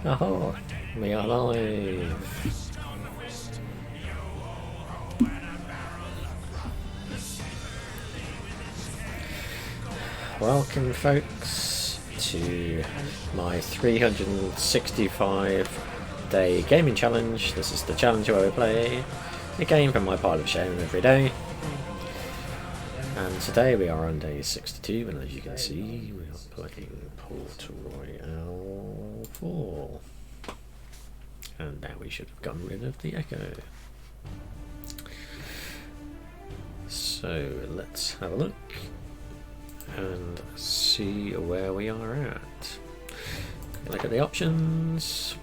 Oh, we are live. Welcome, folks, to my 365-day gaming challenge. This is the challenge where we play a game from my pile of shame every day. And today we are on day 62, and as you can see, we are playing Royale 4. And now we should have gotten rid of the echo. So let's have a look and see where we are at. Look at the options.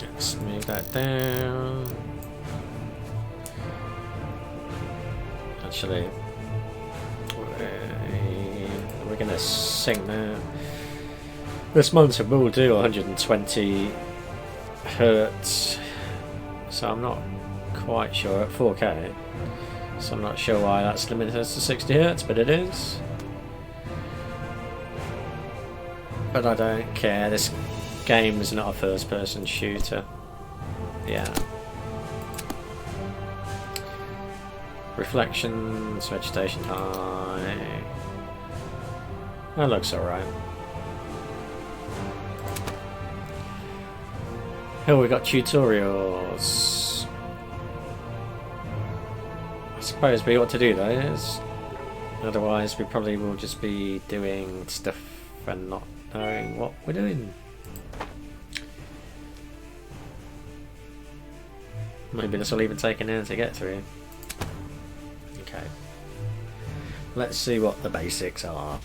Let's move that down. Actually, we're going to sync that. This monitor will do 120 hertz, so I'm not quite sure at 4K. So I'm not sure why that's limited to 60 hertz, but it is. But I don't care. This game is not a first-person shooter. Yeah. Reflections, vegetation high. That looks alright. Here we got tutorials. I suppose we ought to do those. Otherwise we probably will just be doing stuff and not knowing what we're doing. Maybe this will even take an hour to get through. Okay. Let's see what the basics are.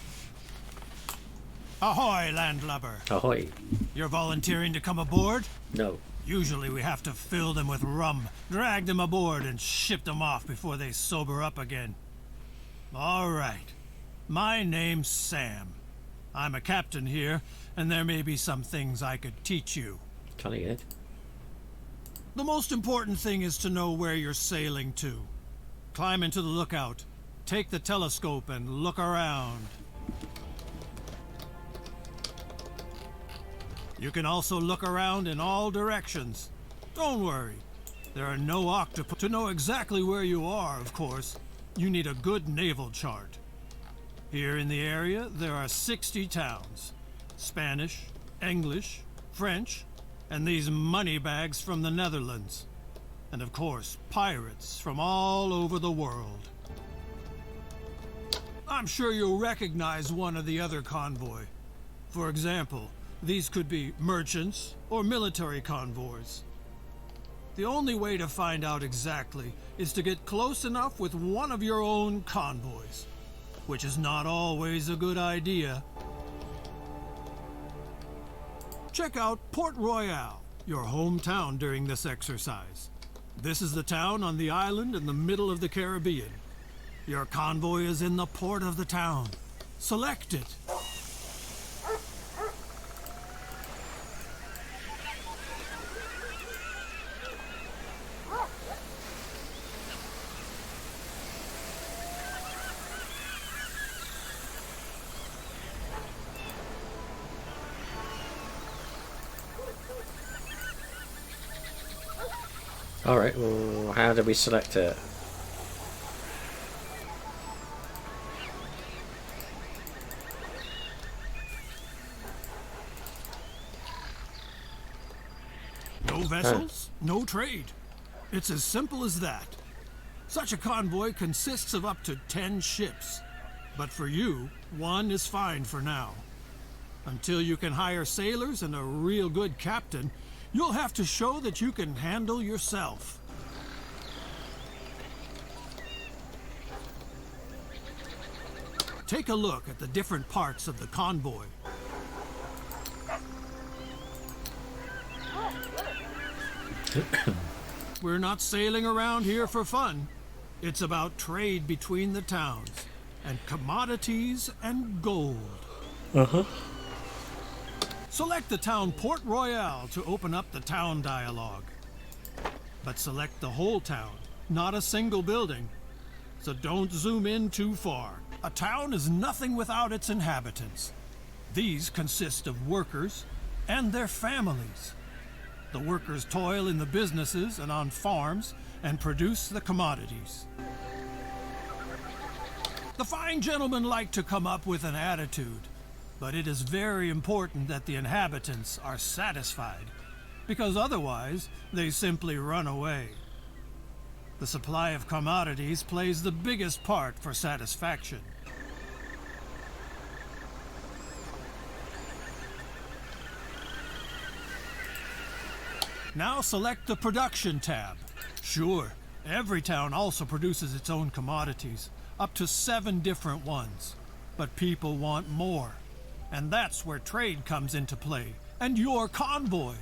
Ahoy, landlubber. Ahoy. You're volunteering to come aboard? No. Usually we have to fill them with rum, drag them aboard, and ship them off before they sober up again. All right. My name's Sam. I'm a captain here, and there may be some things I could teach you. Jolly good. The most important thing is to know where you're sailing to. Climb into the lookout, take the telescope, and look around. You can also look around in all directions. Don't worry, there are no octopuses. To know exactly where you are, of course, you need a good naval chart. Here in the area, there are 60 towns. Spanish, English, French, and these money bags from the Netherlands. And of course, pirates from all over the world. I'm sure you'll recognize one or the other convoy. For example, these could be merchants or military convoys. The only way to find out exactly is to get close enough with one of your own convoys, which is not always a good idea. Check out Port Royale, your hometown during this exercise. This is the town on the island in the middle of the Caribbean. Your convoy is in the port of the town. Select it. Alright, well, how do we select it? No vessels, no trade. It's as simple as that. Such a convoy consists of up to 10 ships. But for you, one is fine for now. Until you can hire sailors and a real good captain, you'll have to show that you can handle yourself. Take a look at the different parts of the convoy. We're not sailing around here for fun. It's about trade between the towns, and commodities and gold. Uh-huh. Select the town Port Royale to open up the town dialogue. But select the whole town, not a single building. So don't zoom in too far. A town is nothing without its inhabitants. These consist of workers and their families. The workers toil in the businesses and on farms and produce the commodities. The fine gentlemen like to come up with an attitude, but it is very important that the inhabitants are satisfied, because otherwise they simply run away. The supply of commodities plays the biggest part for satisfaction. Now select the production tab. Sure, every town also produces its own commodities, up to 7 different ones. But people want more. And that's where trade comes into play, and your convoy.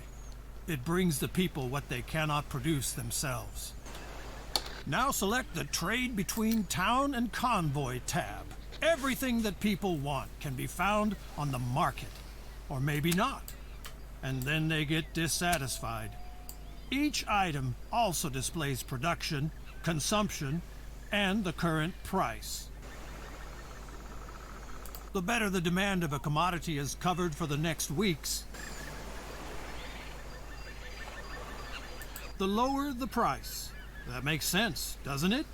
It brings the people what they cannot produce themselves. Now select the Trade Between Town and Convoy tab. Everything that people want can be found on the market, or maybe not. And then they get dissatisfied. Each item also displays production, consumption, and the current price. The better the demand of a commodity is covered for the next weeks, the lower the price. That makes sense, doesn't it?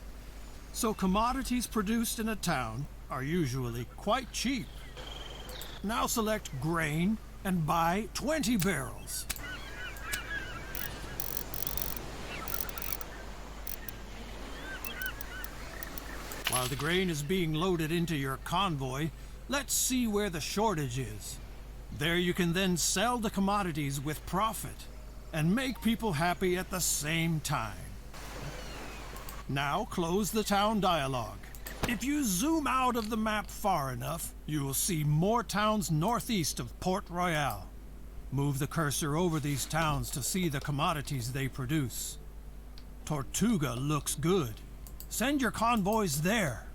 So commodities produced in a town are usually quite cheap. Now select grain and buy 20 barrels. While the grain is being loaded into your convoy, let's see where the shortage is. There you can then sell the commodities with profit and make people happy at the same time. Now close the town dialogue. If you zoom out of the map far enough, you will see more towns northeast of Port Royale. Move the cursor over these towns to see the commodities they produce. Tortuga looks good. Send your convoys there.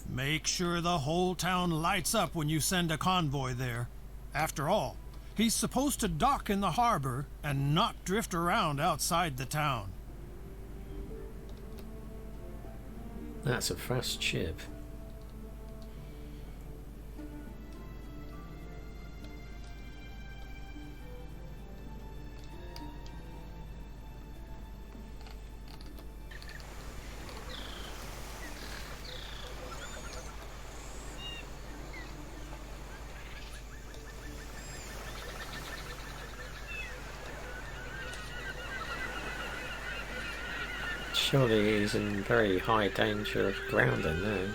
Make sure the whole town lights up when you send a convoy there. After all, he's supposed to dock in the harbor and not drift around outside the town. That's a fast ship. Surely he's in very high danger of grounding now.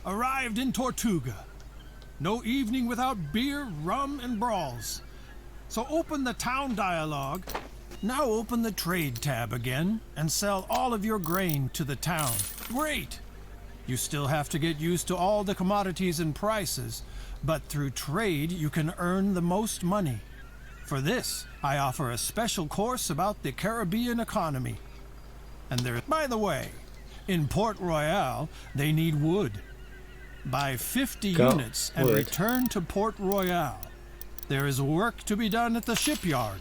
Arrived in Tortuga. No evening without beer, rum, and brawls. So open the town dialogue. Now open the trade tab again and sell all of your grain to the town. Great! You still have to get used to all the commodities and prices, but through trade you can earn the most money. For this, I offer a special course about the Caribbean economy. And by the way, in Port Royale, they need wood. Buy 50 units and return to Port Royale. There is work to be done at the shipyard.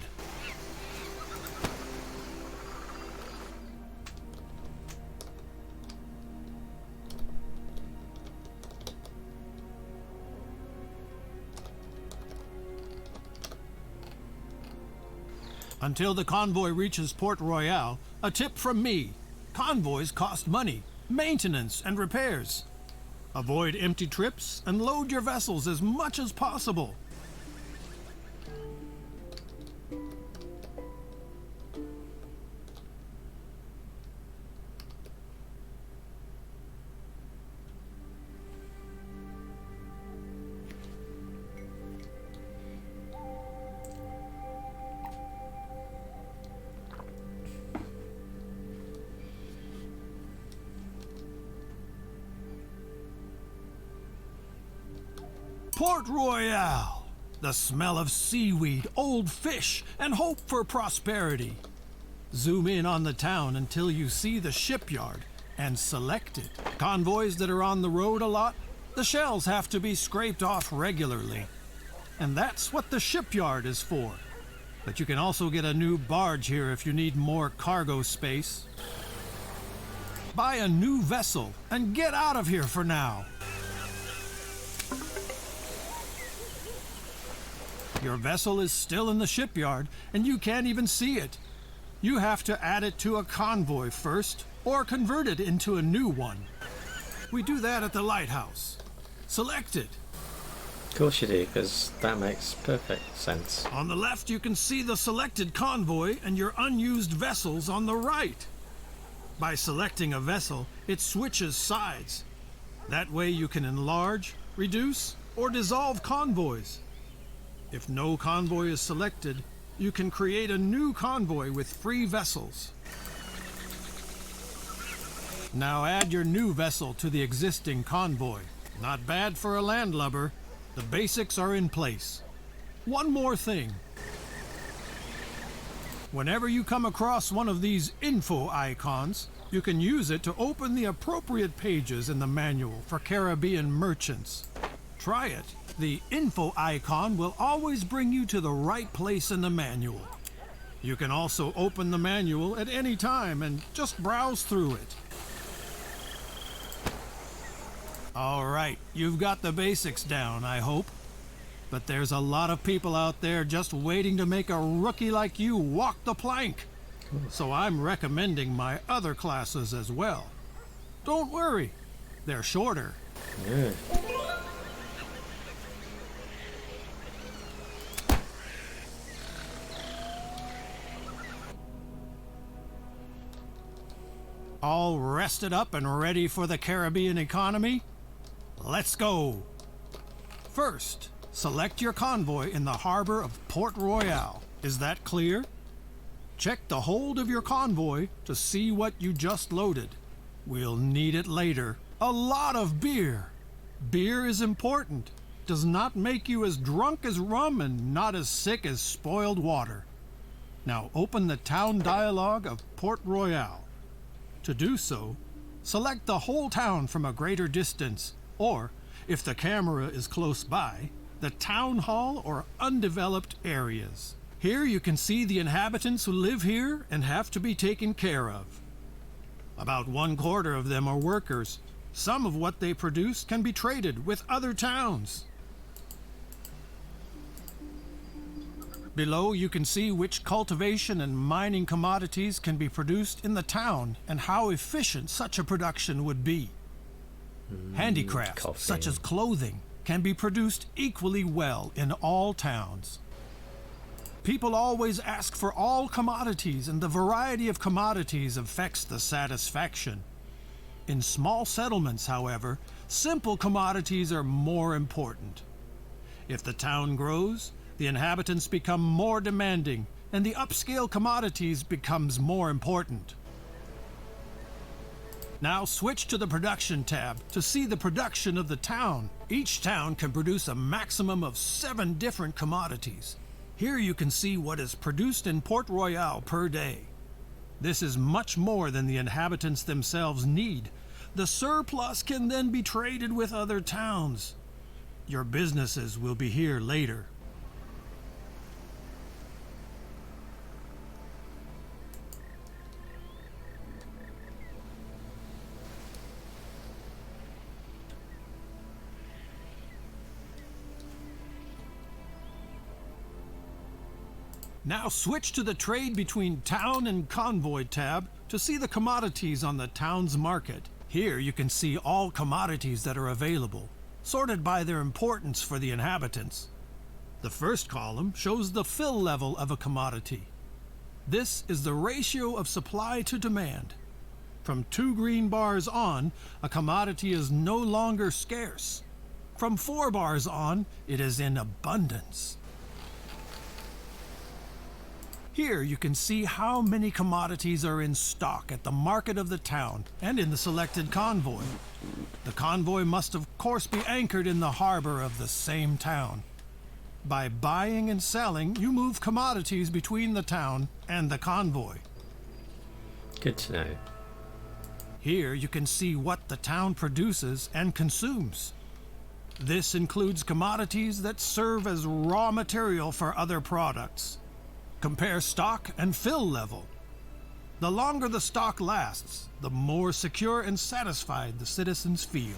Until the convoy reaches Port Royale, a tip from me. Convoys cost money, maintenance, and repairs. Avoid empty trips and load your vessels as much as possible. Port Royale. The smell of seaweed, old fish, and hope for prosperity. Zoom in on the town until you see the shipyard and select it. Convoys that are on the road a lot, the shells have to be scraped off regularly. And that's what the shipyard is for. But you can also get a new barge here if you need more cargo space. Buy a new vessel and get out of here for now. Your vessel is still in the shipyard and you can't even see it. You have to add it to a convoy first or convert it into a new one. We do that at the lighthouse. Select it. Of course you do, because that makes perfect sense. On the left, you can see the selected convoy and your unused vessels on the right. By selecting a vessel, it switches sides. That way you can enlarge, reduce, or dissolve convoys. If no convoy is selected, you can create a new convoy with free vessels. Now add your new vessel to the existing convoy. Not bad for a landlubber. The basics are in place. One more thing. Whenever you come across one of these info icons, you can use it to open the appropriate pages in the manual for Caribbean merchants. Try it. The info icon will always bring you to the right place in the manual. You can also open the manual at any time and just browse through it. All right, you've got the basics down, I hope. But there's a lot of people out there just waiting to make a rookie like you walk the plank. So I'm recommending my other classes as well. Don't worry, they're shorter. Yeah. All rested up and ready for the Caribbean economy? Let's go! First, select your convoy in the harbor of Port Royale. Is that clear? Check the hold of your convoy to see what you just loaded. We'll need it later. A lot of beer. Beer is important. Does not make you as drunk as rum and not as sick as spoiled water. Now open the town dialogue of Port Royale. To do so, select the whole town from a greater distance, or, if the camera is close by, the town hall or undeveloped areas. Here you can see the inhabitants who live here and have to be taken care of. About 1/4 of them are workers. Some of what they produce can be traded with other towns. Below you can see which cultivation and mining commodities can be produced in the town and how efficient such a production would be. Handicrafts, coffee. such as clothing, can be produced equally well in all towns. People always ask for all commodities, and the variety of commodities affects the satisfaction. In small settlements, however, simple commodities are more important. If the town grows, the inhabitants become more demanding, and the upscale commodities becomes more important. Now switch to the production tab to see the production of the town. Each town can produce a maximum of 7 different commodities. Here you can see what is produced in Port Royale per day. This is much more than the inhabitants themselves need. The surplus can then be traded with other towns. Your businesses will be here later. Now switch to the Trade Between Town and Convoy tab to see the commodities on the town's market. Here you can see all commodities that are available, sorted by their importance for the inhabitants. The first column shows the fill level of a commodity. This is the ratio of supply to demand. From 2 green bars on, a commodity is no longer scarce. From 4 bars on, it is in abundance. Here you can see how many commodities are in stock at the market of the town and in the selected convoy. The convoy must of course be anchored in the harbor of the same town. By buying and selling, you move commodities between the town and the convoy. Good to know. Here you can see what the town produces and consumes. This includes commodities that serve as raw material for other products. Compare stock and fill level. The longer the stock lasts, the more secure and satisfied the citizens feel.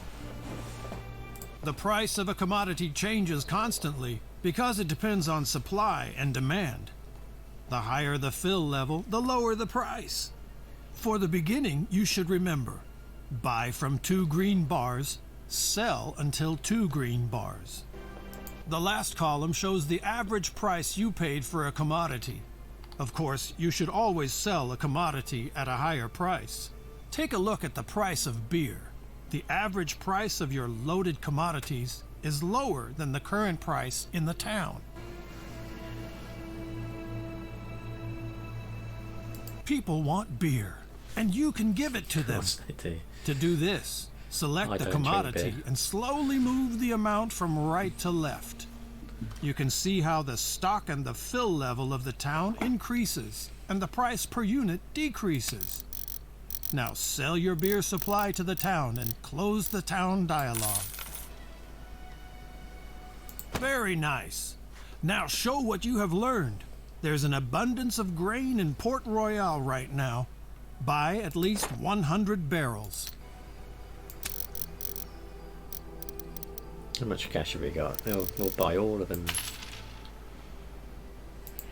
The price of a commodity changes constantly because it depends on supply and demand. The higher the fill level, the lower the price. For the beginning, you should remember, buy from 2 green bars, sell until 2 green bars. The last column shows the average price you paid for a commodity. Of course, you should always sell a commodity at a higher price. Take a look at the price of beer. The average price of your loaded commodities is lower than the current price in the town. People want beer, and you can give it to them. Of course they do. To do this, select I the don't commodity drink beer. and slowly move the amount from right to left. You can see how the stock and the fill level of the town increases and the price per unit decreases. Now sell your beer supply to the town and close the town dialogue. Very nice. Now show what you have learned. There's an abundance of grain in Port Royale right now. Buy at least 100 barrels. How much cash have we got? We'll buy all of them.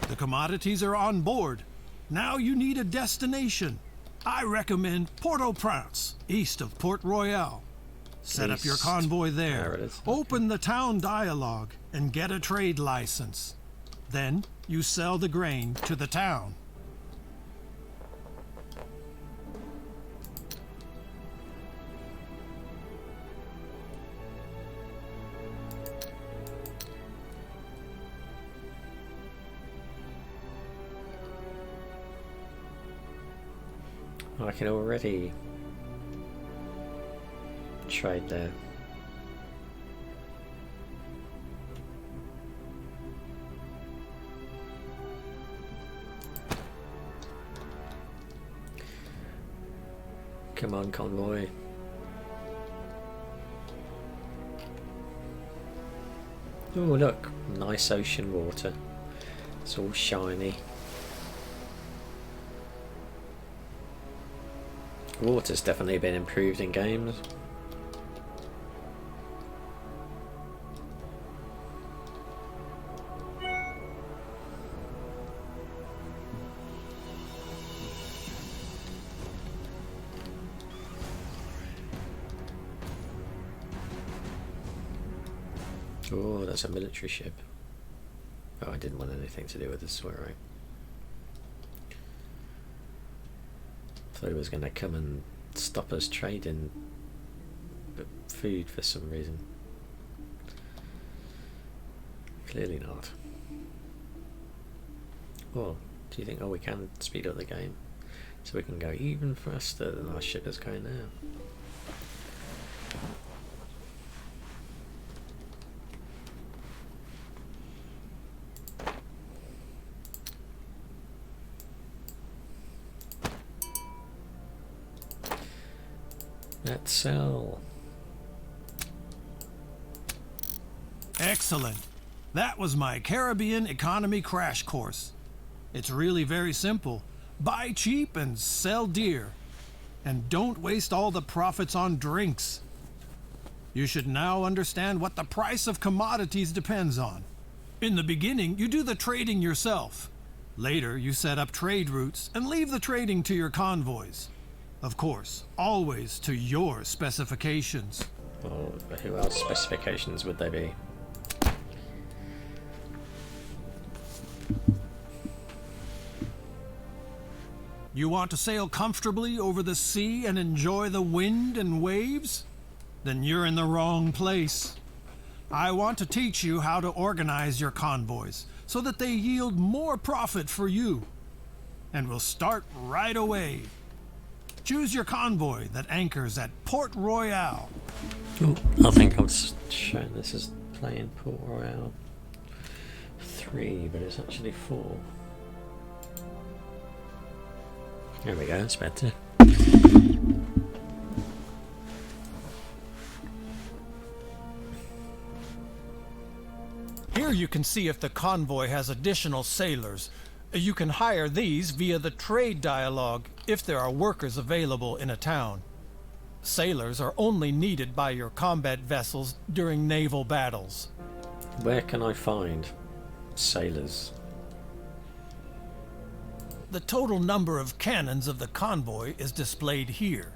The commodities are on board. Now you need a destination. I recommend Port-au-Prince, east of Port Royale. Set up your East. convoy There there. it is. Open the town dialogue and get a trade license. Then you sell the grain to the town. I can already trade there. Come on, convoy. Oh, look, nice ocean water. It's all shiny. Water's definitely been improved in games. Oh, that's a military ship. Oh, I didn't want anything to do with this, right? Thought it was going to come and stop us trading food for some reason. Clearly not. Or do you think, oh, we can speed up the game so we can go even faster than our ship is going now? Let's sell. Excellent. That was my Caribbean economy crash course. It's really very simple. Buy cheap and sell dear. And don't waste all the profits on drinks. You should now understand what the price of commodities depends on. In the beginning, you do the trading yourself. Later, you set up trade routes and leave the trading to your convoys. Of course, always to your specifications. Well, who else specifications would they be? You want to sail comfortably over the sea and enjoy the wind and waves? Then you're in the wrong place. I want to teach you how to organize your convoys so that they yield more profit for you. And we'll start right away. Choose your convoy that anchors at Port Royale. Ooh, I think I was showing this as playing Port Royale 3, but it's actually 4. There we go, it's better. Here you can see if the convoy has additional sailors. You can hire these via the trade dialogue if there are workers available in a town. Sailors are only needed by your combat vessels during naval battles. Where can I find sailors? The total number of cannons of the convoy is displayed here.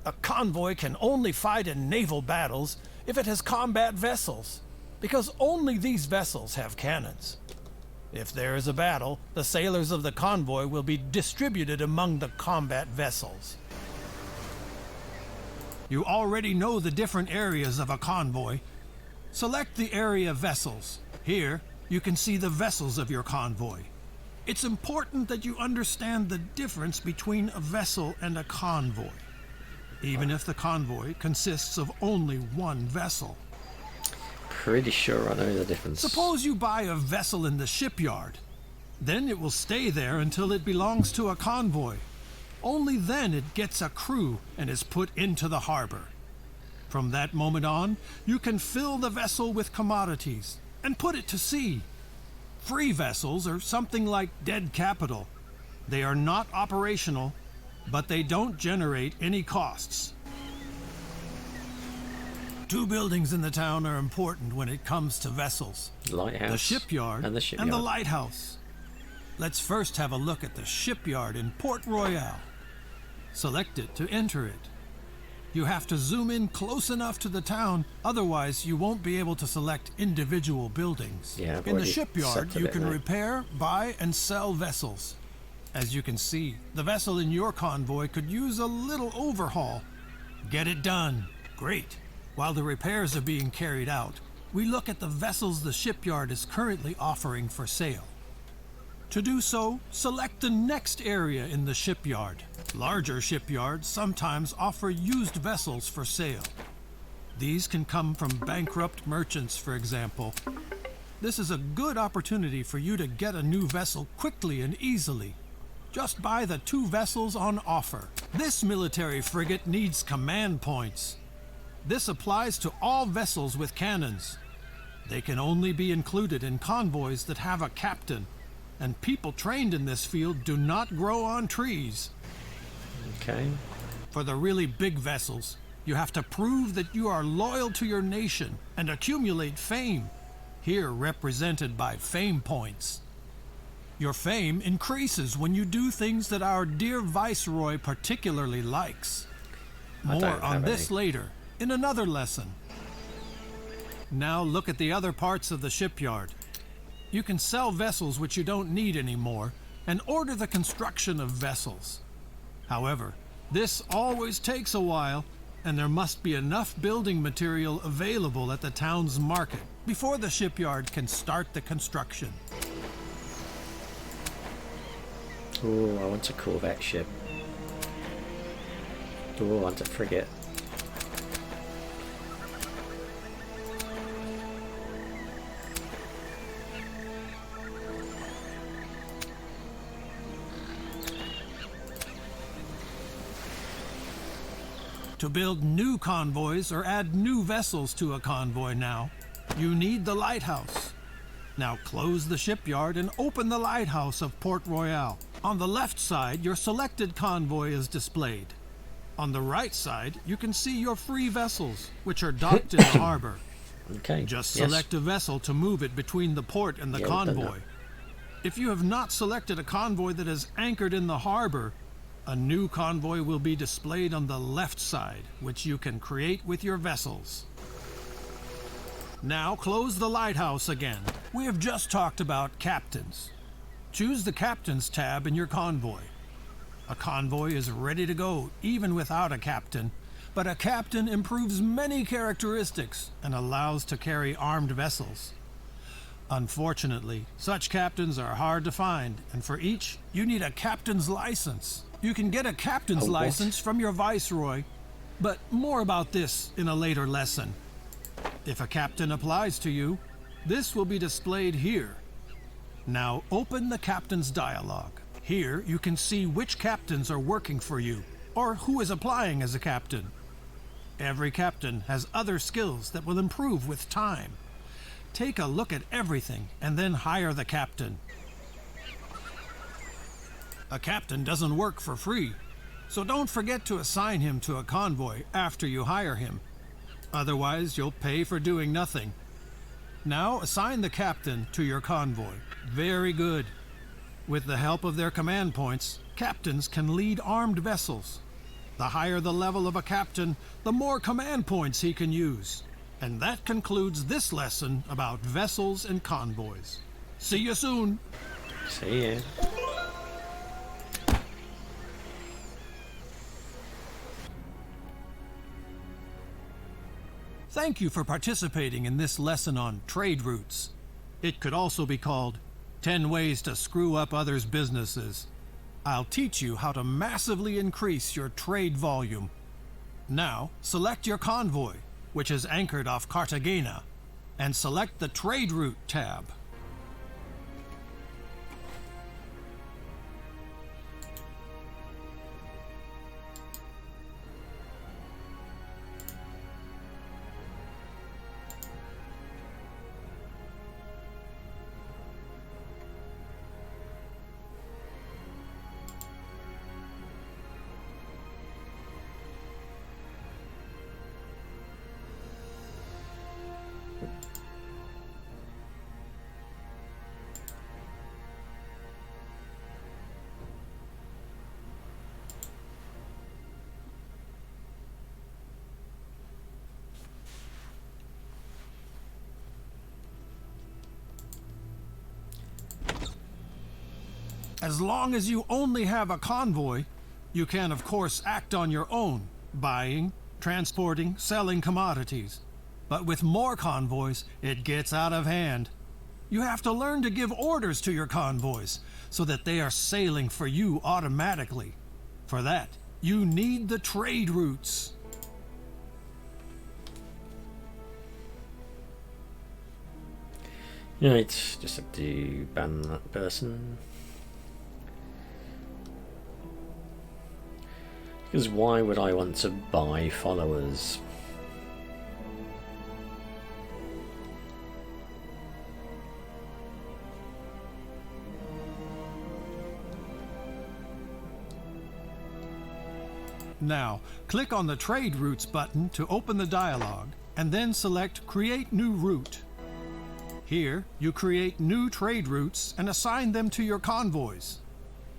A convoy can only fight in naval battles if it has combat vessels, because only these vessels have cannons. If there is a battle, the sailors of the convoy will be distributed among the combat vessels. You already know the different areas of a convoy. Select the area vessels. Here, you can see the vessels of your convoy. It's important that you understand the difference between a vessel and a convoy, even if the convoy consists of only one vessel. Pretty sure I know the difference. Suppose you buy a vessel in the shipyard. Then it will stay there until it belongs to a convoy. Only then it gets a crew and is put into the harbor. From that moment on, you can fill the vessel with commodities and put it to sea. Free vessels are something like dead capital. They are not operational, but they don't generate any costs. 2 buildings in the town are important when it comes to vessels. Lighthouse. The shipyard and the lighthouse. Let's first have a look at the shipyard in Port Royale. Select it to enter it. You have to zoom in close enough to the town, otherwise you won't be able to select individual buildings. Yeah, in the shipyard, you can repair, buy, and sell vessels. As you can see, the vessel in your convoy could use a little overhaul. Get it done. Great. While the repairs are being carried out, we look at the vessels the shipyard is currently offering for sale. To do so, select the next area in the shipyard. Larger shipyards sometimes offer used vessels for sale. These can come from bankrupt merchants, for example. This is a good opportunity for you to get a new vessel quickly and easily. Just buy the 2 vessels on offer. This military frigate needs command points. This applies to all vessels with cannons. They can only be included in convoys that have a captain, and people trained in this field do not grow on trees. Okay. For the really big vessels, you have to prove that you are loyal to your nation and accumulate fame, here represented by fame points. Your fame increases when you do things that our dear Viceroy particularly likes. More on this later, in another lesson. Now look at the other parts of the shipyard. You can sell vessels which you don't need anymore and order the construction of vessels. However, this always takes a while, and there must be enough building material available at the town's market before the shipyard can start the construction. Oh, I want a corvette ship. Oh, I want a frigate. To build new convoys or add new vessels to a convoy now, you need the lighthouse. Now close the shipyard and open the lighthouse of Port Royale. On the left side, your selected convoy is displayed. On the right side, you can see your free vessels, which are docked in the harbor. Okay. Just select a vessel to move it between the port and the convoy. If you have not selected a convoy that is anchored in the harbor, a new convoy will be displayed on the left side, which you can create with your vessels. Now close the lighthouse again. We have just talked about captains. Choose the Captain's tab in your convoy. A convoy is ready to go even without a captain, but a captain improves many characteristics and allows to carry armed vessels. Unfortunately, such captains are hard to find, and for each, you need a captain's license. You can get a captain's A what? license from your viceroy, but more about this in a later lesson. If a captain applies to you, this will be displayed here. Now open the captain's dialogue. Here you can see which captains are working for you, or who is applying as a captain. Every captain has other skills that will improve with time. Take a look at everything and then hire the captain. A captain doesn't work for free, so don't forget to assign him to a convoy after you hire him. Otherwise, you'll pay for doing nothing. Now assign the captain to your convoy. Very good. With the help of their command points, captains can lead armed vessels. The higher the level of a captain, the more command points he can use. And that concludes this lesson about vessels and convoys. See you soon. See ya. Thank you for participating in this lesson on trade routes. It could also be called 10 Ways to Screw Up Others' Businesses. I'll teach you how to massively increase your trade volume. Now, select your convoy, which is anchored off Cartagena, and select the Trade Route tab. As long as you only have a convoy, you can of course act on your own, buying, transporting, selling commodities. But with more convoys, it gets out of hand. You have to learn to give orders to your convoys so that they are sailing for you automatically. For that, you need the trade routes. Right, just have to ban that person. Because why would I want to buy followers? Now, click on the Trade Routes button to open the dialog, and then select Create New Route. Here, you create new trade routes and assign them to your convoys.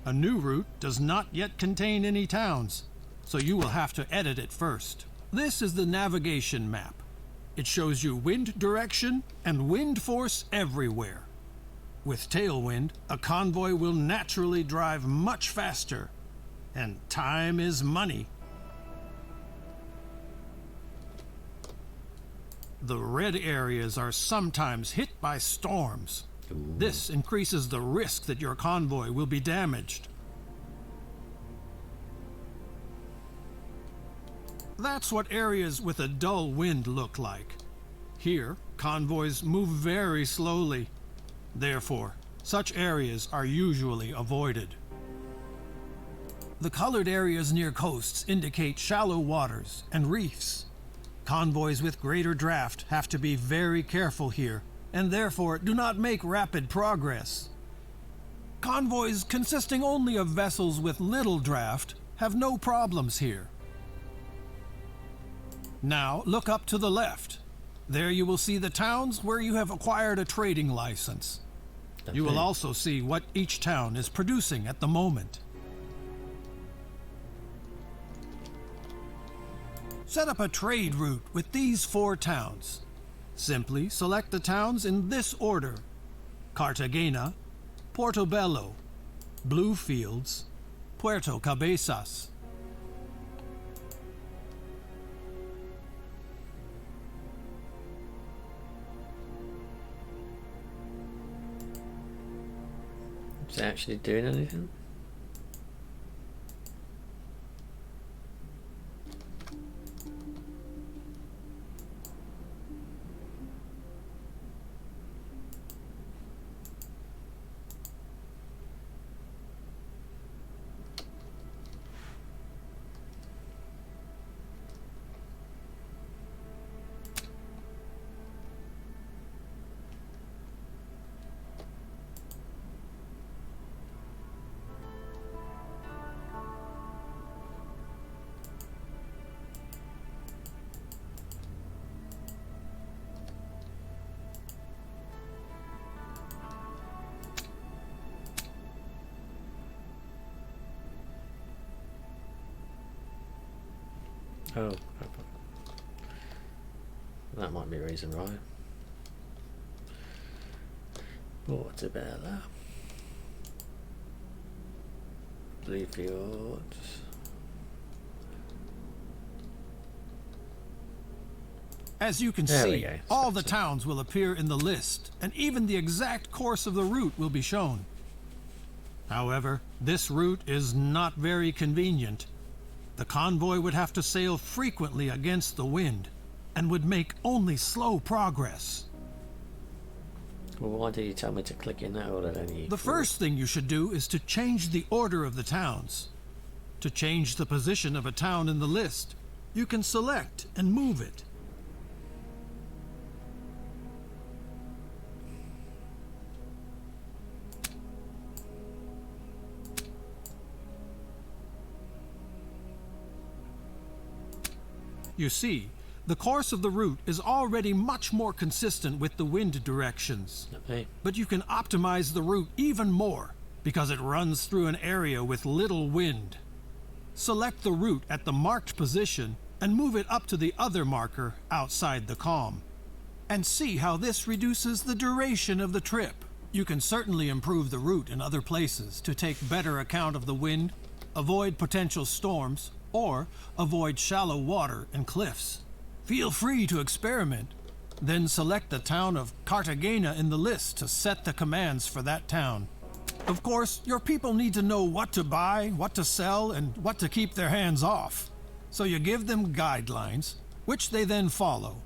A new route does not yet contain any towns, so you will have to edit it first. This is the navigation map. It shows you wind direction and wind force everywhere. With tailwind, a convoy will naturally drive much faster, and time is money. The red areas are sometimes hit by storms. Ooh. This increases the risk that your convoy will be damaged. That's what areas with a dull wind look like. Here, convoys move very slowly. Therefore, such areas are usually avoided. The colored areas near coasts indicate shallow waters and reefs. Convoys with greater draft have to be very careful here, and therefore do not make rapid progress. Convoys consisting only of vessels with little draft have no problems here. Now look up to the left. There you will see the towns where you have acquired a trading license. You will also see what each town is producing at the moment. Set up a trade route with these 4 towns. Simply select the towns in this order: Cartagena, Portobello, Bluefields, Puerto Cabezas. Is it actually doing anything? Oh, that might be a reason, right? What about that? Blue VODs. As you can see, all the towns will appear in the list, and even the exact course of the route will be shown. However, this route is not very convenient. The convoy would have to sail frequently against the wind, and would make only slow progress. Well, why do you tell me to click in that order then? The first thing you should do is to change the order of the towns. To change the position of a town in the list, you can select and move it. You see, the course of the route is already much more consistent with the wind directions. Okay. But you can optimize the route even more because it runs through an area with little wind. Select the route at the marked position and move it up to the other marker outside the calm. And see how this reduces the duration of the trip. You can certainly improve the route in other places to take better account of the wind, avoid potential storms, or avoid shallow water and cliffs. Feel free to experiment. Then select the town of Cartagena in the list to set the commands for that town. Of course, your people need to know what to buy, what to sell, and what to keep their hands off. So you give them guidelines, which they then follow.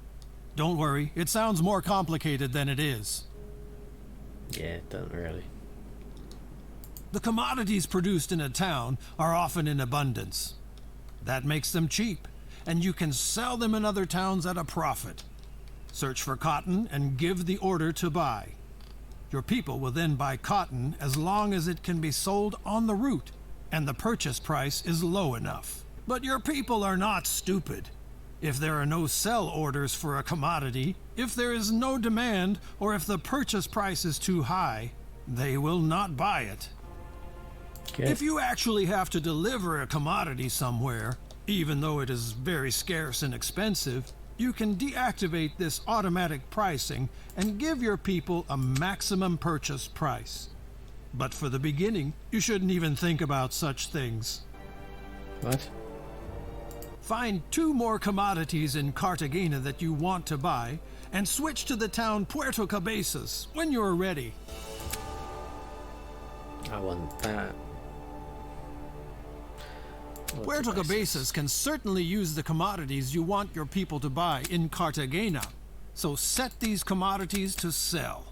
Don't worry, it sounds more complicated than it is. Yeah, it doesn't really. The commodities produced in a town are often in abundance. That makes them cheap, and you can sell them in other towns at a profit. Search for cotton and give the order to buy. Your people will then buy cotton as long as it can be sold on the route and the purchase price is low enough. But your people are not stupid. If there are no sell orders for a commodity, if there is no demand, or if the purchase price is too high, they will not buy it. Okay. If you actually have to deliver a commodity somewhere, even though it is very scarce and expensive, you can deactivate this automatic pricing and give your people a maximum purchase price. But for the beginning, you shouldn't even think about such things. What? Find 2 more commodities in Cartagena that you want to buy, and switch to the town Puerto Cabezas when you're ready. I want that. Puerto Cabezas can certainly use the commodities you want your people to buy in Cartagena, so set these commodities to sell.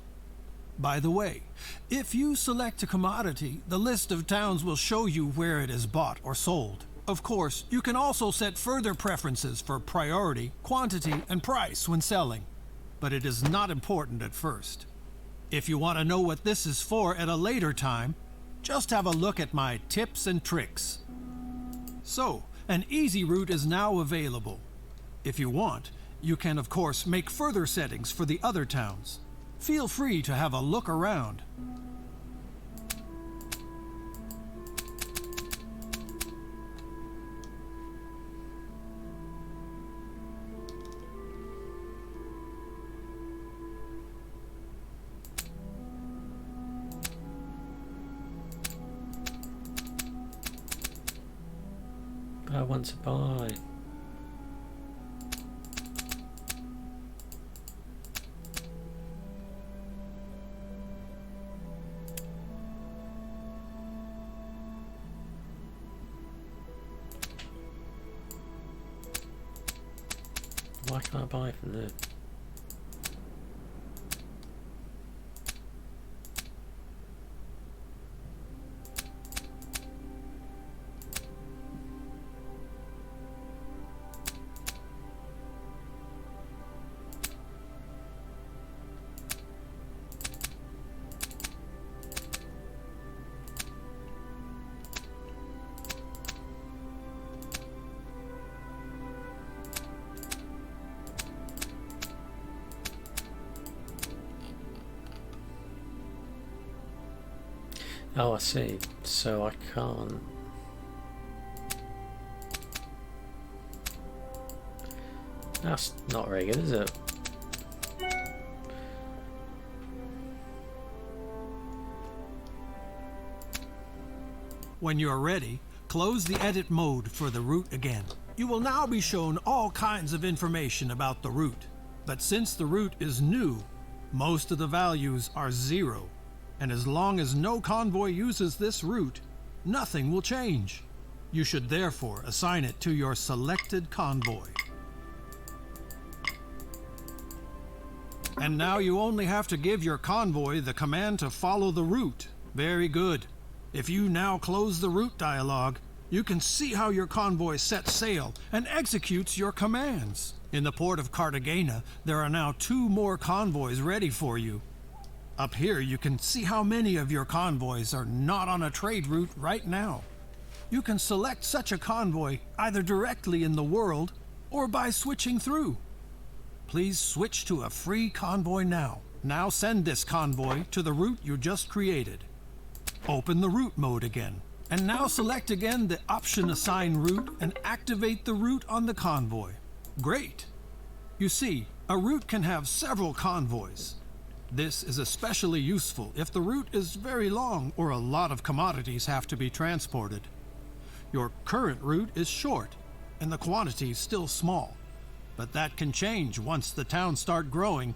By the way, if you select a commodity, the list of towns will show you where it is bought or sold. Of course, you can also set further preferences for priority, quantity, and price when selling, but it is not important at first. If you want to know what this is for at a later time, just have a look at my tips and tricks. So, an easy route is now available. If you want, you can of course make further settings for the other towns. Feel free to have a look around. I want to buy. Why can't I buy from there? Oh, I see. So I can't. That's not very good, is it? When you're ready, close the edit mode for the route again. You will now be shown all kinds of information about the route. But since the route is new, most of the values are 0. And as long as no convoy uses this route, nothing will change. You should therefore assign it to your selected convoy. And now you only have to give your convoy the command to follow the route. Very good. If you now close the route dialog, you can see how your convoy sets sail and executes your commands. In the port of Cartagena, there are now 2 more convoys ready for you. Up here, you can see how many of your convoys are not on a trade route right now. You can select such a convoy either directly in the world or by switching through. Please switch to a free convoy now. Now send this convoy to the route you just created. Open the route mode again. And now select again the option Assign Route and activate the route on the convoy. Great! You see, a route can have several convoys. This is especially useful if the route is very long or a lot of commodities have to be transported. Your current route is short and the quantity is still small, but that can change once the towns start growing.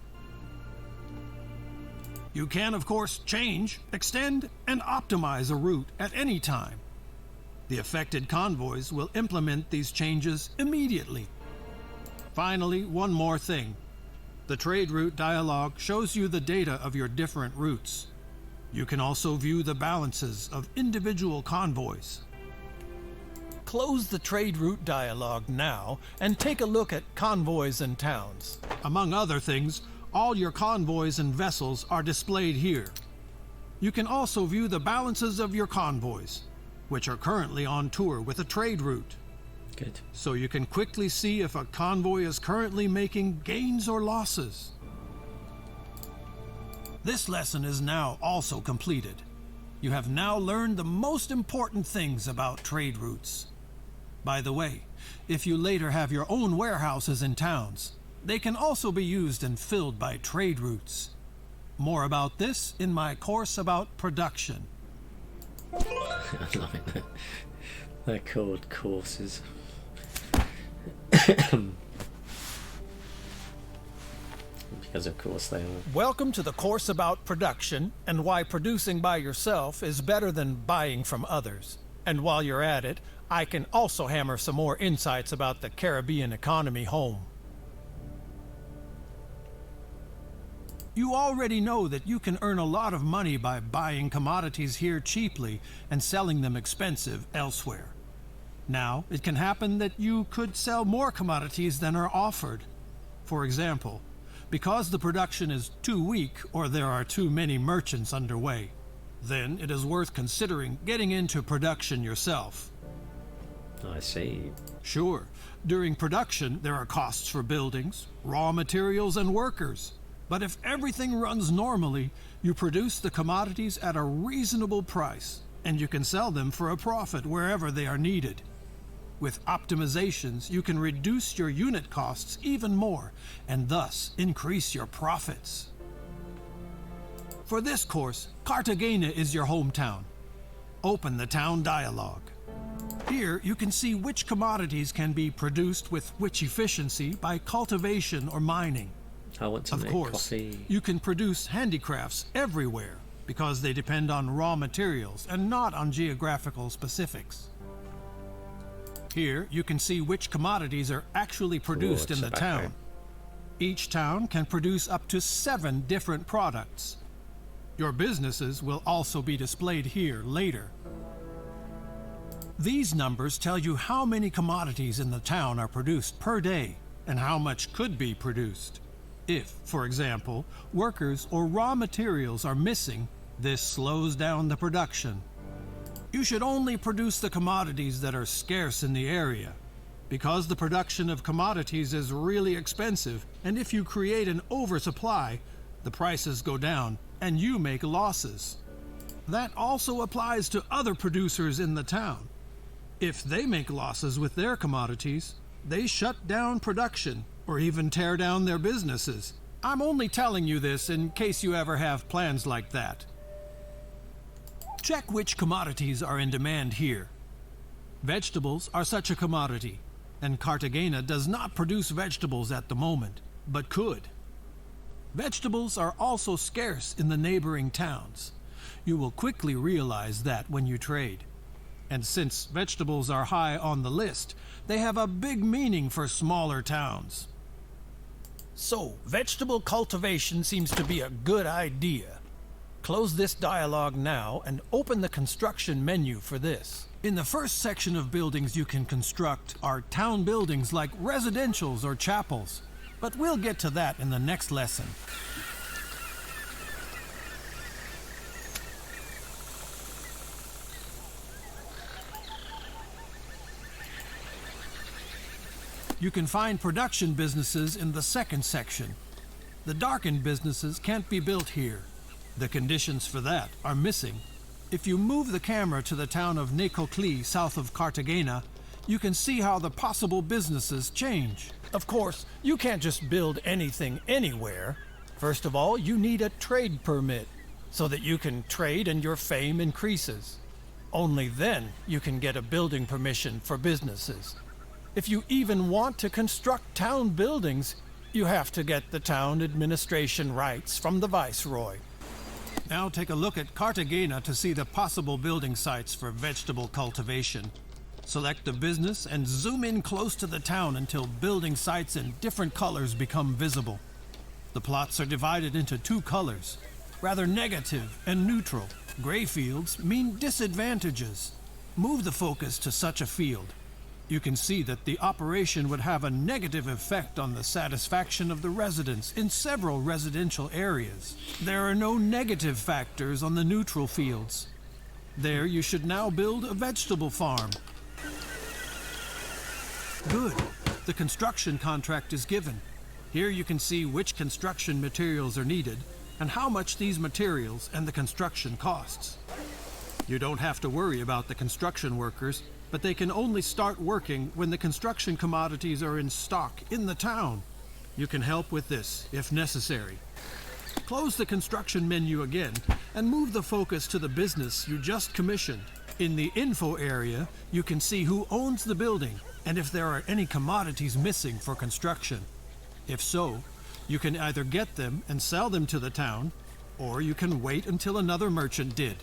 You can, of course, change, extend, and optimize a route at any time. The affected convoys will implement these changes immediately. Finally, one more thing. The trade route dialog shows you the data of your different routes. You can also view the balances of individual convoys. Close the trade route dialog now and take a look at convoys and towns. Among other things, all your convoys and vessels are displayed here. You can also view the balances of your convoys, which are currently on tour with a trade route. Good. So you can quickly see if a convoy is currently making gains or losses. This lesson is now also completed. You have now learned the most important things about trade routes. By the way, if you later have your own warehouses in towns, they can also be used and filled by trade routes. More about this in my course about production. I like that. They're called courses. Because of course they are. Welcome to the course about production and why producing by yourself is better than buying from others. And while you're at it, I can also hammer some more insights about the Caribbean economy home. You already know that you can earn a lot of money by buying commodities here cheaply and selling them expensive elsewhere. Now, it can happen that you could sell more commodities than are offered. For example, because the production is too weak or there are too many merchants underway, then it is worth considering getting into production yourself. I see. Sure, during production there are costs for buildings, raw materials, and workers. But if everything runs normally, you produce the commodities at a reasonable price, and you can sell them for a profit wherever they are needed. With optimizations, you can reduce your unit costs even more, and thus increase your profits. For this course, Cartagena is your hometown. Open the town dialog. Here, you can see which commodities can be produced with which efficiency by cultivation or mining. I want to Of make course, coffee. you can produce handicrafts everywhere because they depend on raw materials and not on geographical specifics. Here, you can see which commodities are actually produced in the tobacco. town. Each town can produce up to 7 different products. Your businesses will also be displayed here later. These numbers tell you how many commodities in the town are produced per day and how much could be produced. If, for example, workers or raw materials are missing, this slows down the production. You should only produce the commodities that are scarce in the area, because the production of commodities is really expensive, and if you create an oversupply, the prices go down and you make losses. That also applies to other producers in the town. If they make losses with their commodities, they shut down production or even tear down their businesses. I'm only telling you this in case you ever have plans like that. Check which commodities are in demand here. Vegetables are such a commodity, and Cartagena does not produce vegetables at the moment, but could. Vegetables are also scarce in the neighboring towns. You will quickly realize that when you trade. And since vegetables are high on the list, they have a big meaning for smaller towns. So, vegetable cultivation seems to be a good idea. Close this dialogue now and open the construction menu for this. In the first section of buildings you can construct are town buildings like residentials or chapels, but we'll get to that in the next lesson. You can find production businesses in the second section. The darkened businesses can't be built here. The conditions for that are missing. If you move the camera to the town of Necoclí, south of Cartagena, you can see how the possible businesses change. Of course, you can't just build anything anywhere. First of all, you need a trade permit so that you can trade and your fame increases. Only then you can get a building permission for businesses. If you even want to construct town buildings, you have to get the town administration rights from the viceroy. Now take a look at Cartagena to see the possible building sites for vegetable cultivation. Select a business and zoom in close to the town until building sites in different colors become visible. The plots are divided into 2 colors, rather negative and neutral. Gray fields mean disadvantages. Move the focus to such a field. You can see that the operation would have a negative effect on the satisfaction of the residents in several residential areas. There are no negative factors on the neutral fields. There you should now build a vegetable farm. Good. The construction contract is given. Here you can see which construction materials are needed and how much these materials and the construction costs. You don't have to worry about the construction workers, but they can only start working when the construction commodities are in stock in the town. You can help with this if necessary. Close the construction menu again and move the focus to the business you just commissioned. In the info area, you can see who owns the building and if there are any commodities missing for construction. If so, you can either get them and sell them to the town, or you can wait until another merchant did.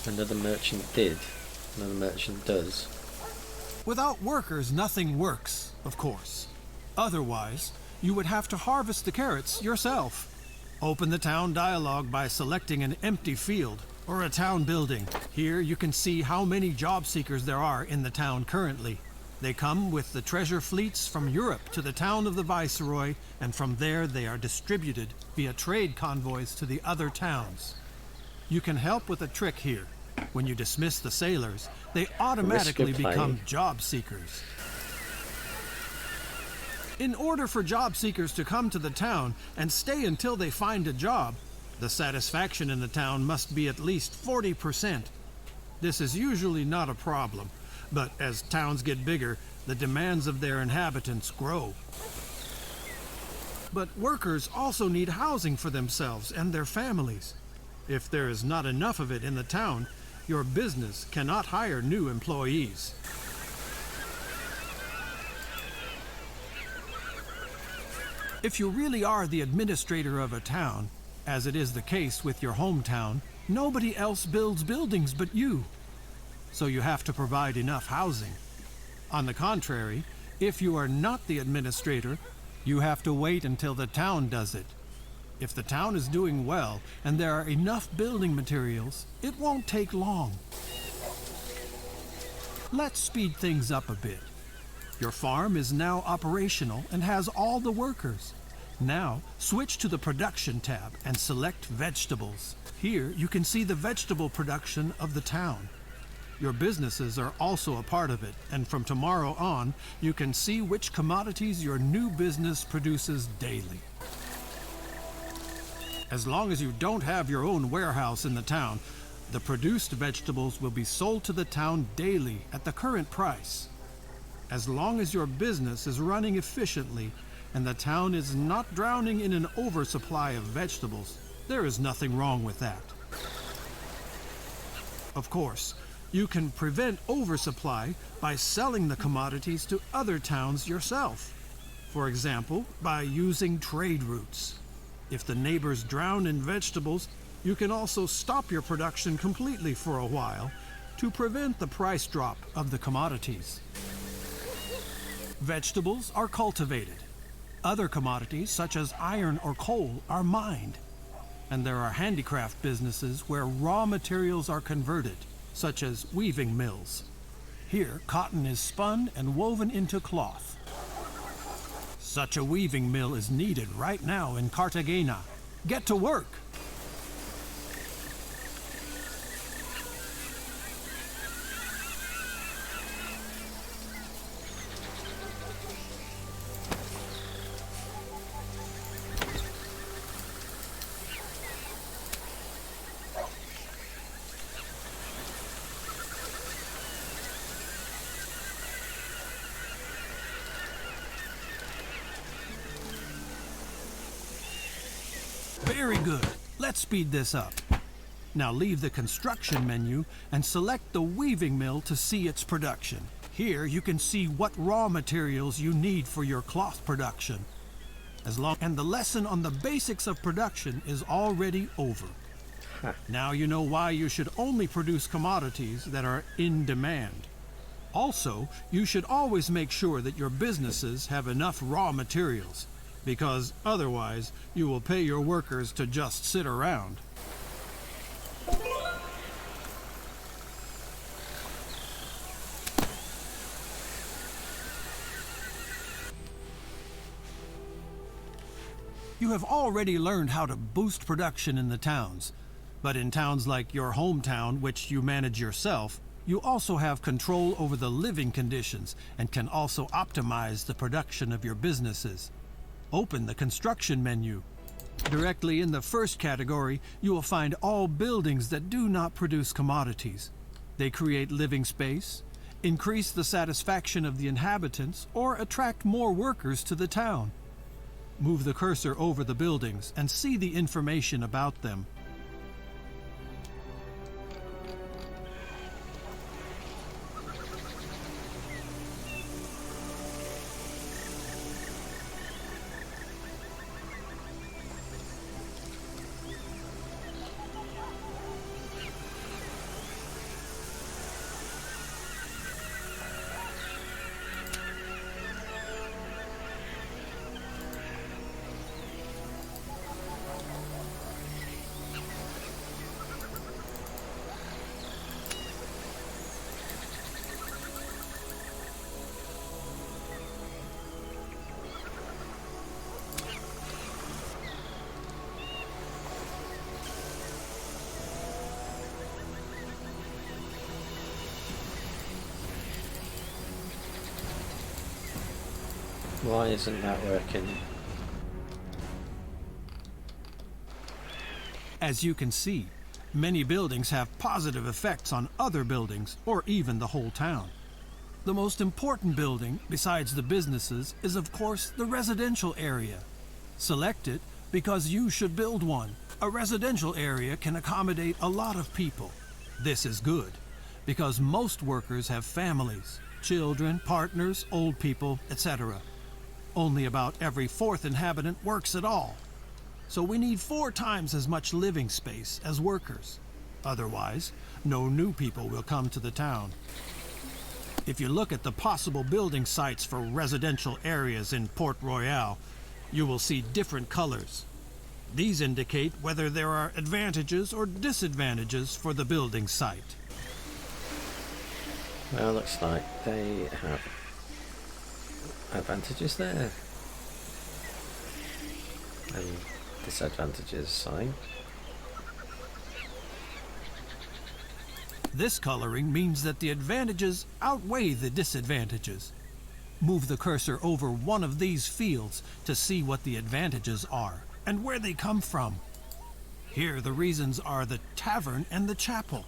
Another merchant did. Another merchant does. Without workers, nothing works, of course. Otherwise, you would have to harvest the carrots yourself. Open the town dialogue by selecting an empty field or a town building. Here you can see how many job seekers there are in the town currently. They come with the treasure fleets from Europe to the town of the Viceroy, and from there they are distributed via trade convoys to the other towns. You can help with a trick here. When you dismiss the sailors, they automatically become job seekers. In order for job seekers to come to the town and stay until they find a job, the satisfaction in the town must be at least 40%. This is usually not a problem, but as towns get bigger, the demands of their inhabitants grow. But workers also need housing for themselves and their families. If there is not enough of it in the town, your business cannot hire new employees. If you really are the administrator of a town, as it is the case with your hometown, nobody else builds buildings but you. So you have to provide enough housing. On the contrary, if you are not the administrator, you have to wait until the town does it. If the town is doing well and there are enough building materials, it won't take long. Let's speed things up a bit. Your farm is now operational and has all the workers. Now, switch to the production tab and select vegetables. Here, you can see the vegetable production of the town. Your businesses are also a part of it, and from tomorrow on, you can see which commodities your new business produces daily. As long as you don't have your own warehouse in the town, the produced vegetables will be sold to the town daily at the current price. As long as your business is running efficiently and the town is not drowning in an oversupply of vegetables, there is nothing wrong with that. Of course, you can prevent oversupply by selling the commodities to other towns yourself. For example, by using trade routes. If the neighbors drown in vegetables, you can also stop your production completely for a while to prevent the price drop of the commodities. Vegetables are cultivated. Other commodities, such as iron or coal, are mined. And there are handicraft businesses where raw materials are converted, such as weaving mills. Here, cotton is spun and woven into cloth. Such a weaving mill is needed right now in Cartagena. Get to work! Very good. Let's speed this up. Now leave the construction menu and select the weaving mill to see its production. Here you can see what raw materials you need for your cloth production. And the lesson on the basics of production is already over. Now you know why you should only produce commodities that are in demand. Also, you should always make sure that your businesses have enough raw materials, because otherwise you will pay your workers to just sit around. You have already learned how to boost production in the towns, but in towns like your hometown, which you manage yourself, you also have control over the living conditions and can also optimize the production of your businesses. Open the construction menu. Directly in the first category, you will find all buildings that do not produce commodities. They create living space, increase the satisfaction of the inhabitants, or attract more workers to the town. Move the cursor over the buildings and see the information about them. Why isn't that working? As you can see, many buildings have positive effects on other buildings or even the whole town. The most important building, besides the businesses, is of course the residential area. Select it because you should build one. A residential area can accommodate a lot of people. This is good because most workers have families, children, partners, old people, etc. Only about every fourth inhabitant works at all. So we need 4 times as much living space as workers. Otherwise, no new people will come to the town. If you look at the possible building sites for residential areas in Port Royale, you will see different colors. These indicate whether there are advantages or disadvantages for the building site. Well, looks like they have advantages there. And disadvantages, sign. This coloring means that the advantages outweigh the disadvantages. Move the cursor over one of these fields to see what the advantages are and where they come from. Here the reasons are the tavern and the chapel.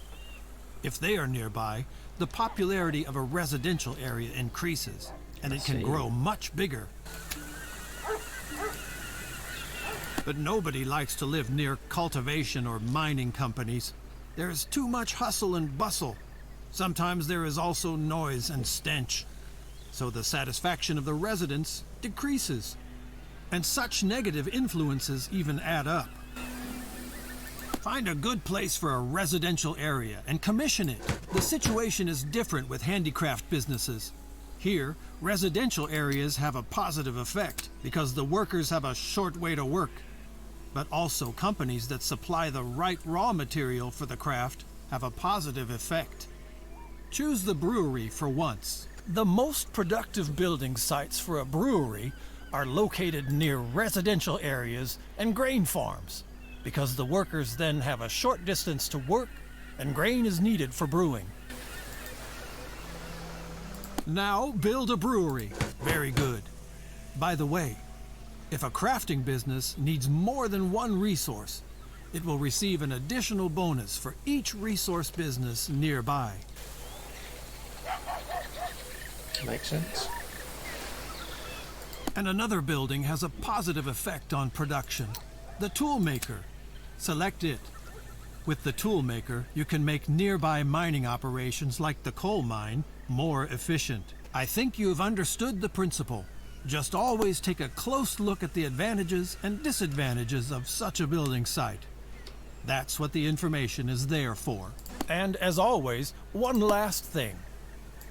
If they are nearby, the popularity of a residential area increases, and it can grow much bigger. But nobody likes to live near cultivation or mining companies. There is too much hustle and bustle. Sometimes there is also noise and stench. So the satisfaction of the residents decreases. And such negative influences even add up. Find a good place for a residential area and commission it. The situation is different with handicraft businesses. Here, residential areas have a positive effect because the workers have a short way to work. But also companies that supply the right raw material for the craft have a positive effect. Choose the brewery for once. The most productive building sites for a brewery are located near residential areas and grain farms, because the workers then have a short distance to work and grain is needed for brewing. Now build a brewery. Very good. By the way, if a crafting business needs more than one resource, it will receive an additional bonus for each resource business nearby. Makes sense. And another building has a positive effect on production. The toolmaker. Select it. With the toolmaker, you can make nearby mining operations like the coal mine more efficient. I think you've understood the principle. Just always take a close look at the advantages and disadvantages of such a building site. That's what the information is there for. And as always, one last thing.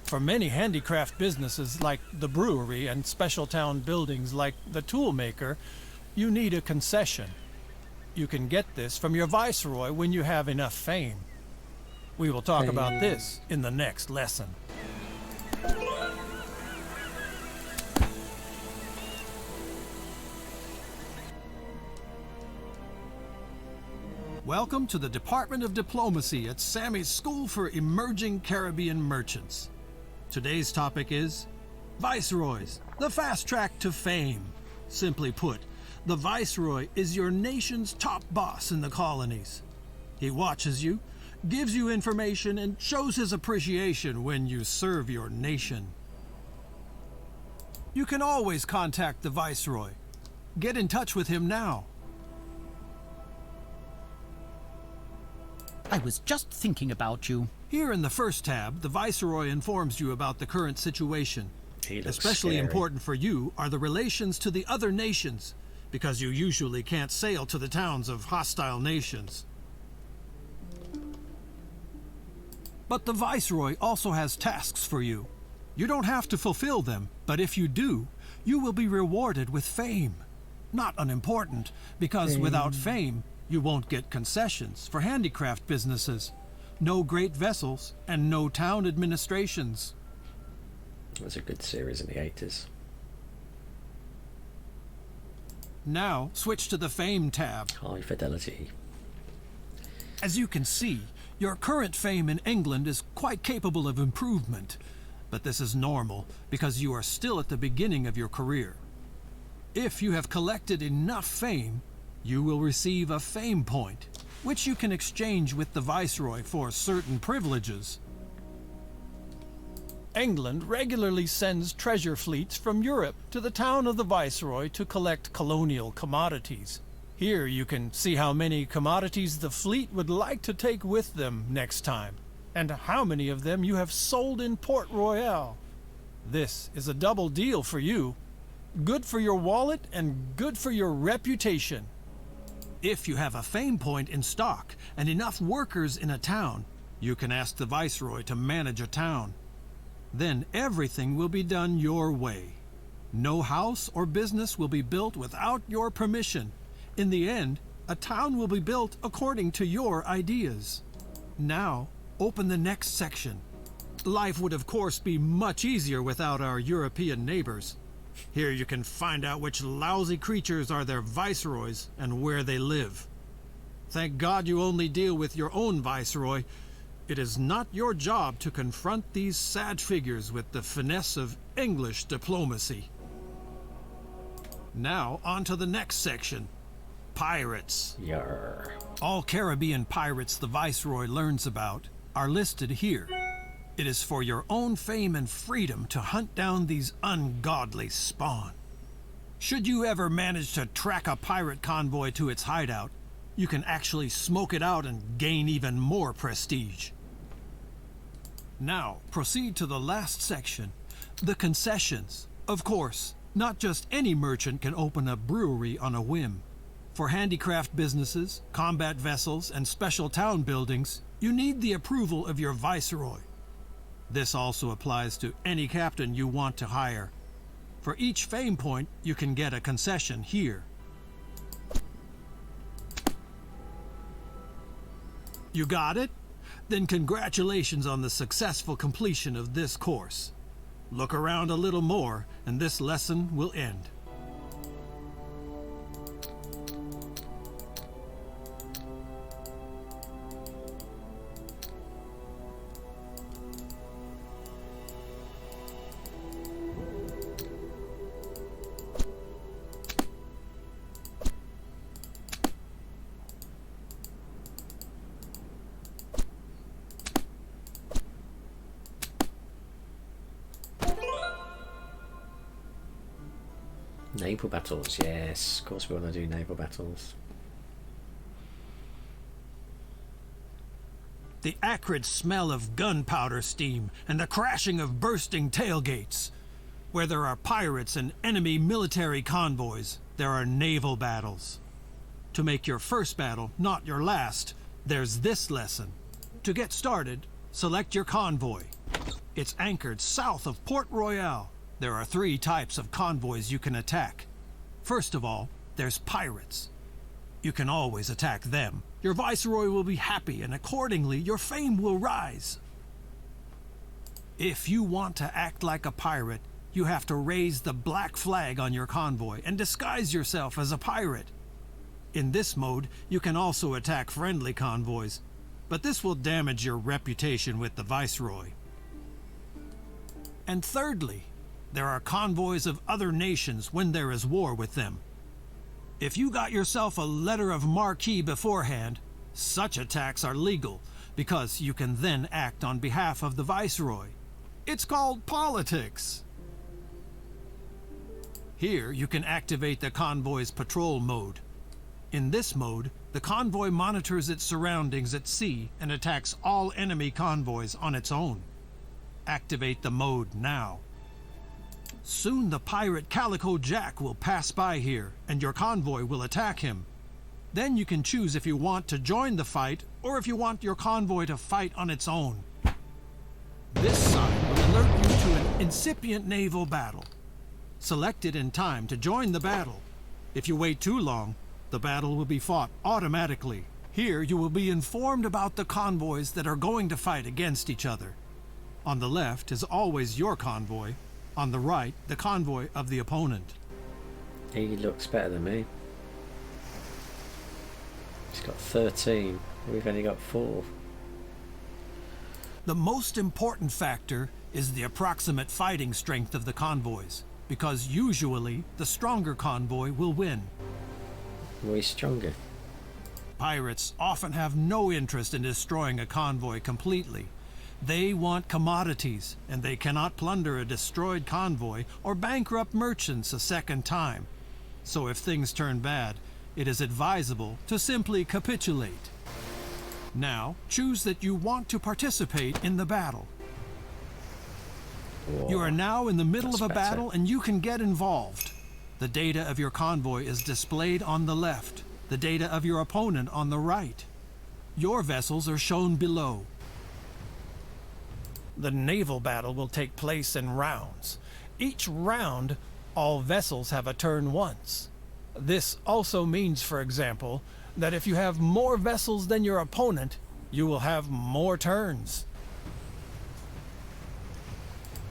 For many handicraft businesses like the brewery and special town buildings like the toolmaker, you need a concession. You can get this from your viceroy when you have enough fame. We will talk about this in the next lesson. Welcome to the Department of Diplomacy at Sammy's School for Emerging Caribbean Merchants. Today's topic is Viceroys, the fast track to fame. Simply put, the Viceroy is your nation's top boss in the colonies. He watches you, gives you information, and shows his appreciation when you serve your nation. You can always contact the Viceroy. Get in touch with him now. I was just thinking about you. Here in the first tab, the Viceroy informs you about the current situation. Especially scary. important for you are the relations to the other nations, because you usually can't sail to the towns of hostile nations. But the Viceroy also has tasks for you. You don't have to fulfill them, but if you do, you will be rewarded with fame. Not unimportant, because without fame, you won't get concessions for handicraft businesses, no great vessels, and no town administrations. It was a good series in the 80s. Now, switch to the Fame tab. High fidelity. As you can see, your current fame in England is quite capable of improvement, but this is normal because you are still at the beginning of your career. If you have collected enough fame, you will receive a fame point, which you can exchange with the Viceroy for certain privileges. England regularly sends treasure fleets from Europe to the town of the Viceroy to collect colonial commodities. Here you can see how many commodities the fleet would like to take with them next time, and how many of them you have sold in Port Royale. This is a double deal for you. Good for your wallet and good for your reputation. If you have a fame point in stock and enough workers in a town, you can ask the Viceroy to manage a town. Then everything will be done your way. No house or business will be built without your permission. In the end, a town will be built according to your ideas. Now, open the next section. Life would of course be much easier without our European neighbors. Here you can find out which lousy creatures are their viceroys and where they live. Thank God you only deal with your own viceroy. It is not your job to confront these sad figures with the finesse of English diplomacy. Now, on to the next section. Pirates. Yarr. All Caribbean pirates the Viceroy learns about are listed here. It is for your own fame and freedom to hunt down these ungodly spawn. Should you ever manage to track a pirate convoy to its hideout, you can actually smoke it out and gain even more prestige. Now, proceed to the last section, the concessions. Of course, not just any merchant can open a brewery on a whim. For handicraft businesses, combat vessels, and special town buildings, you need the approval of your viceroy. This also applies to any captain you want to hire. For each fame point, you can get a concession here. You got it? Then congratulations on the successful completion of this course. Look around a little more, and this lesson will end. Naval battles, yes. Of course we want to do naval battles. The acrid smell of gunpowder steam and the crashing of bursting tailgates. Where there are pirates and enemy military convoys, there are naval battles. To make your first battle not your last, there's this lesson. To get started, select your convoy. It's anchored south of Port Royale. There are 3 types of convoys you can attack. First of all, there's pirates. You can always attack them. Your viceroy will be happy, and accordingly, your fame will rise. If you want to act like a pirate, you have to raise the black flag on your convoy and disguise yourself as a pirate. In this mode, you can also attack friendly convoys, but this will damage your reputation with the viceroy. And thirdly, there are convoys of other nations when there is war with them. If you got yourself a letter of marque beforehand, such attacks are legal because you can then act on behalf of the viceroy. It's called politics. Here you can activate the convoy's patrol mode. In this mode, the convoy monitors its surroundings at sea and attacks all enemy convoys on its own. Activate the mode now. Soon the pirate Calico Jack will pass by here, and your convoy will attack him. Then you can choose if you want to join the fight, or if you want your convoy to fight on its own. This sign will alert you to an incipient naval battle. Select it in time to join the battle. If you wait too long, the battle will be fought automatically. Here you will be informed about the convoys that are going to fight against each other. On the left is always your convoy. On the right, the convoy of the opponent. He looks better than me. He's got 13. We've only got 4. The most important factor is the approximate fighting strength of the convoys, because usually the stronger convoy will win. We're stronger. Pirates often have no interest in destroying a convoy completely. They want commodities, and they cannot plunder a destroyed convoy or bankrupt merchants a second time. So if things turn bad, it is advisable to simply capitulate. Now, choose that you want to participate in the battle. Whoa. You are now in the middle of a That's better. battle and you can get involved. The data of your convoy is displayed on the left, the data of your opponent on the right. Your vessels are shown below. The naval battle will take place in rounds. Each round, all vessels have a turn once. This also means, for example, that if you have more vessels than your opponent, you will have more turns.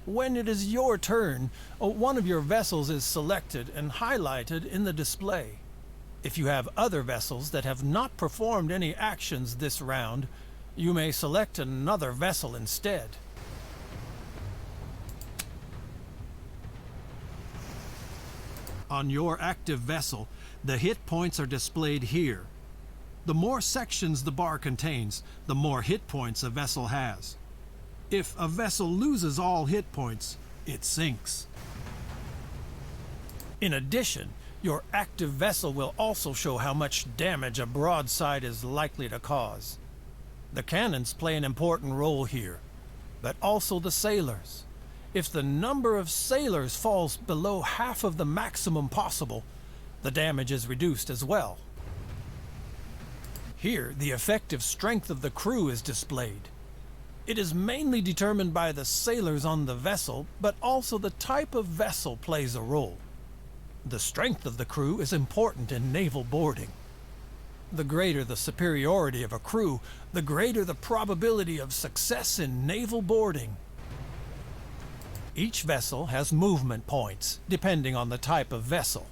When it is your turn, one of your vessels is selected and highlighted in the display. If you have other vessels that have not performed any actions this round, you may select another vessel instead. On your active vessel, the hit points are displayed here. The more sections the bar contains, the more hit points a vessel has. If a vessel loses all hit points, it sinks. In addition, your active vessel will also show how much damage a broadside is likely to cause. The cannons play an important role here, but also the sailors. If the number of sailors falls below half of the maximum possible, the damage is reduced as well. Here, the effective strength of the crew is displayed. It is mainly determined by the sailors on the vessel, but also the type of vessel plays a role. The strength of the crew is important in naval boarding. The greater the superiority of a crew, the greater the probability of success in naval boarding. Each vessel has movement points, depending on the type of vessel.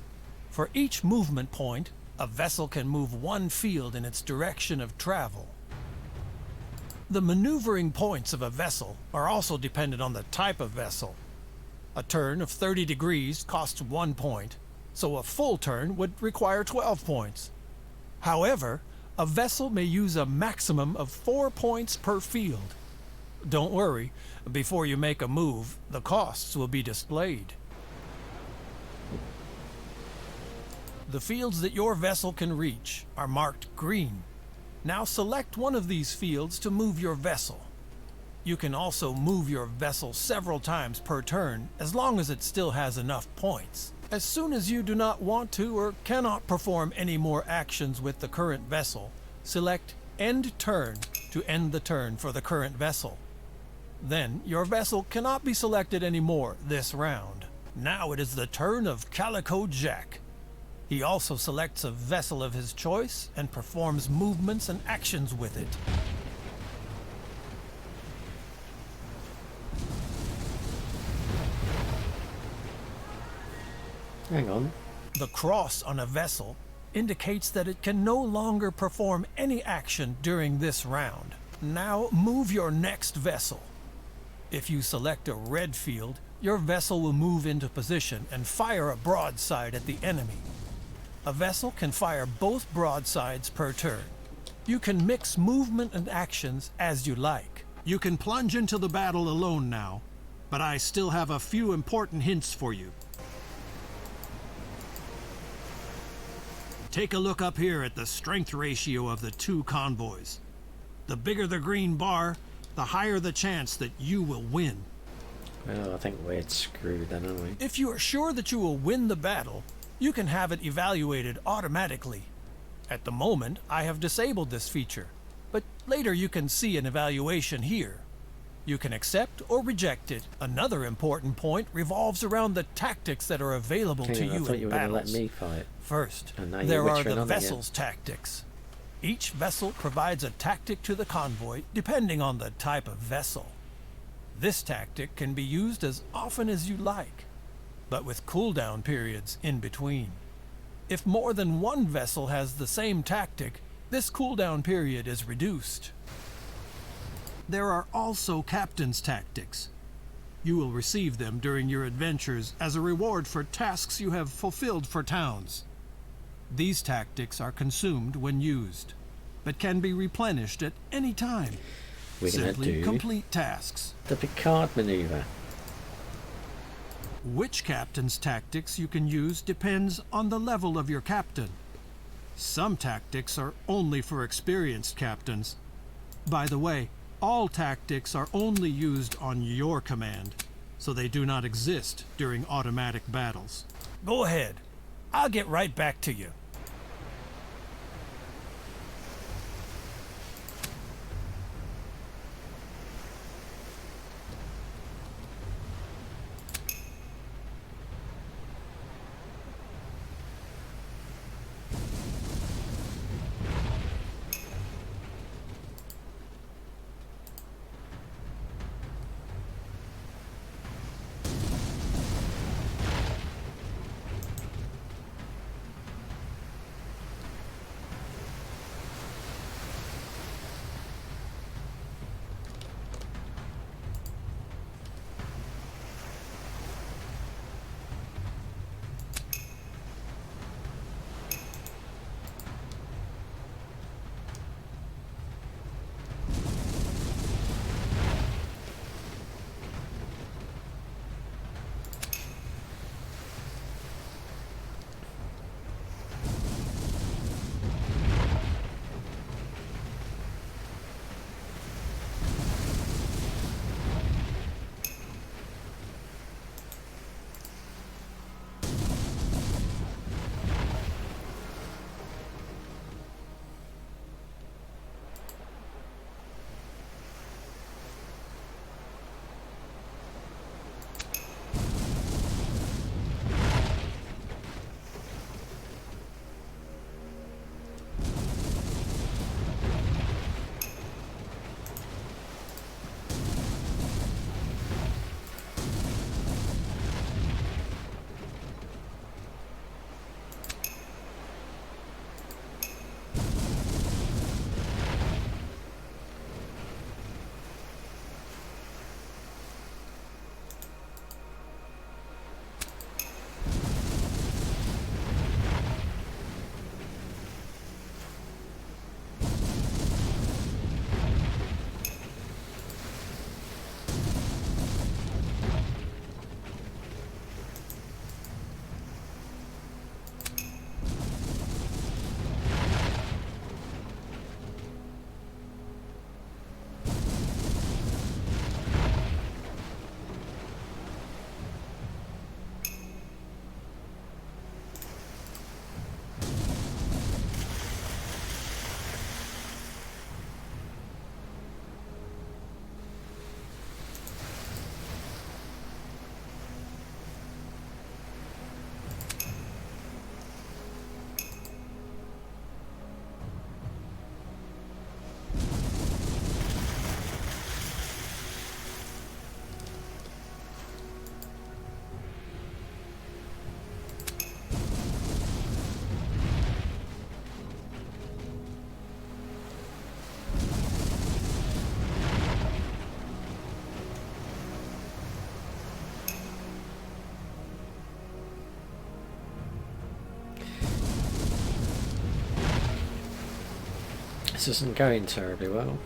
For each movement point, a vessel can move one field in its direction of travel. The maneuvering points of a vessel are also dependent on the type of vessel. A turn of 30 degrees costs 1 point, so a full turn would require 12 points. However, a vessel may use a maximum of 4 points per field. Don't worry, before you make a move, the costs will be displayed. The fields that your vessel can reach are marked green. Now select one of these fields to move your vessel. You can also move your vessel several times per turn as long as it still has enough points. As soon as you do not want to or cannot perform any more actions with the current vessel, select End Turn to end the turn for the current vessel. Then your vessel cannot be selected anymore this round. Now it is the turn of Calico Jack. He also selects a vessel of his choice and performs movements and actions with it. Hang on. The cross on a vessel indicates that it can no longer perform any action during this round. Now move your next vessel. If you select a red field, your vessel will move into position and fire a broadside at the enemy. A vessel can fire both broadsides per turn. You can mix movement and actions as you like. You can plunge into the battle alone now, but I still have a few important hints for you. Take a look up here at the strength ratio of the two convoys. The bigger the green bar, the higher the chance that you will win. Well, I think we're screwed then, aren't we? If you are sure that you will win the battle, you can have it evaluated automatically. At the moment, I have disabled this feature, but later you can see an evaluation here. You can accept or reject it. Another important point revolves around the tactics that are available to you I thought in you were going to let battles. me fight. First, And now you're there are whittering the on again. vessel's tactics. Each vessel provides a tactic to the convoy depending on the type of vessel. This tactic can be used as often as you like, but with cooldown periods in between. If more than one vessel has the same tactic, this cooldown period is reduced. There are also captain's tactics. You will receive them during your adventures as a reward for tasks you have fulfilled for towns. These tactics are consumed when used, but can be replenished at any time. We're going to Simply do complete tasks. the Picard maneuver. Which captain's tactics you can use depends on the level of your captain. Some tactics are only for experienced captains. By the way, all tactics are only used on your command, so they do not exist during automatic battles. Go ahead. I'll get right back to you. This isn't going terribly well.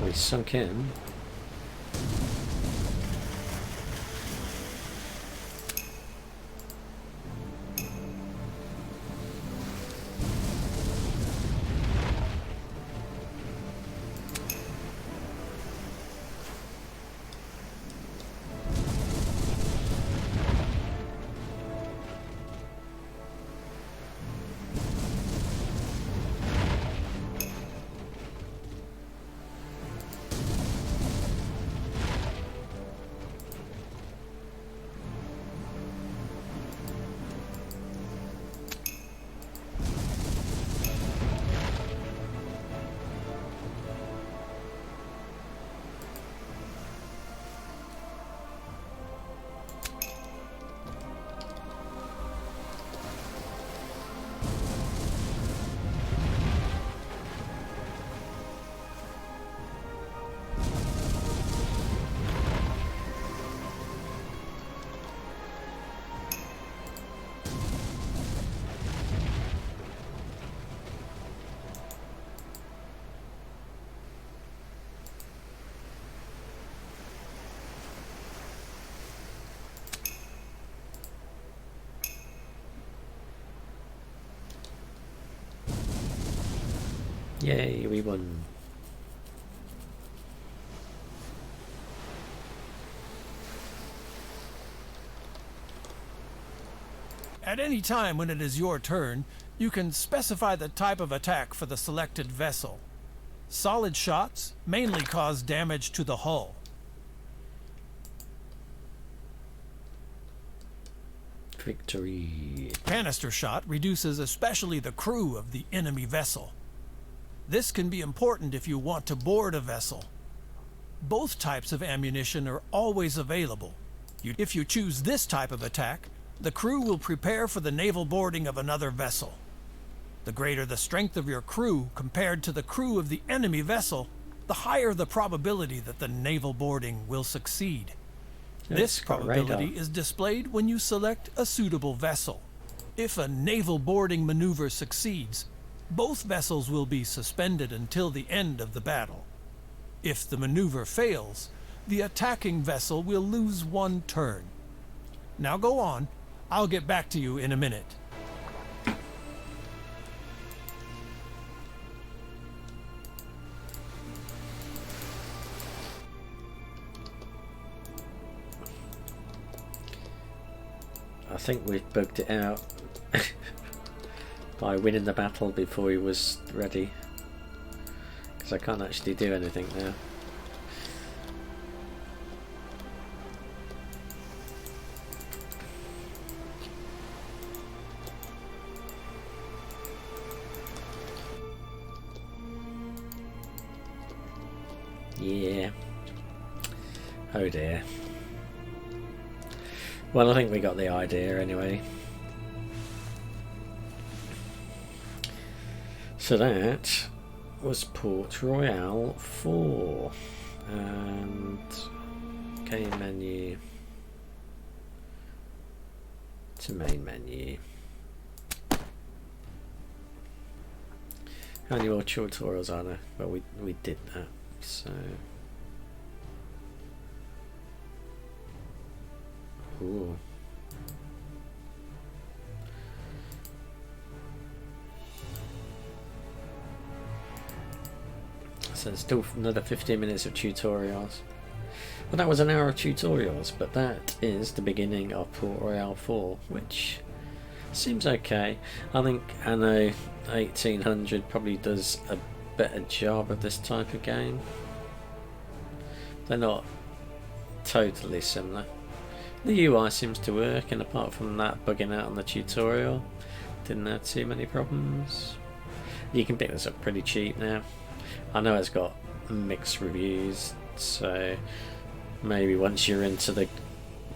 We sunk in. Yay, we won. At any time when it is your turn, you can specify the type of attack for the selected vessel. Solid shots mainly cause damage to the hull. Victory. Canister shot reduces especially the crew of the enemy vessel. This can be important if you want to board a vessel. Both types of ammunition are always available. If you choose this type of attack, the crew will prepare for the naval boarding of another vessel. The greater the strength of your crew compared to the crew of the enemy vessel, the higher the probability that the naval boarding will succeed. This probability is displayed when you select a suitable vessel. If a naval boarding maneuver succeeds, both vessels will be suspended until the end of the battle. If the maneuver fails, the attacking vessel will lose one turn. Now go on. I'll get back to you in a minute. I think we've bugged it out by winning the battle before he was ready, because I can't actually do anything now. Yeah. Oh dear. Well, I think we got the idea anyway. So that was Port Royale 4. And game menu to main menu. How many more tutorials are there? Well, we did that, so. Ooh. So there's still another 15 minutes of tutorials. Well, that was an hour of tutorials, but that is the beginning of Port Royale 4, which Seems okay. I think Anno 1800 probably does a better job of this type of game. They're not totally similar. The UI seems to work, and apart from that bugging out on the tutorial, didn't have too many problems. You can pick this up pretty cheap now. I know it's got mixed reviews, so maybe once you're into the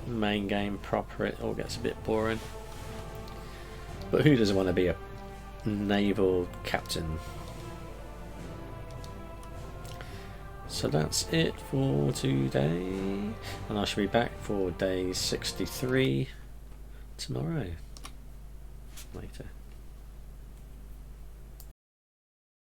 main game proper it all gets a bit boring. But who doesn't want to be a naval captain? So that's it for today, and I shall be back for day 63 tomorrow. Later.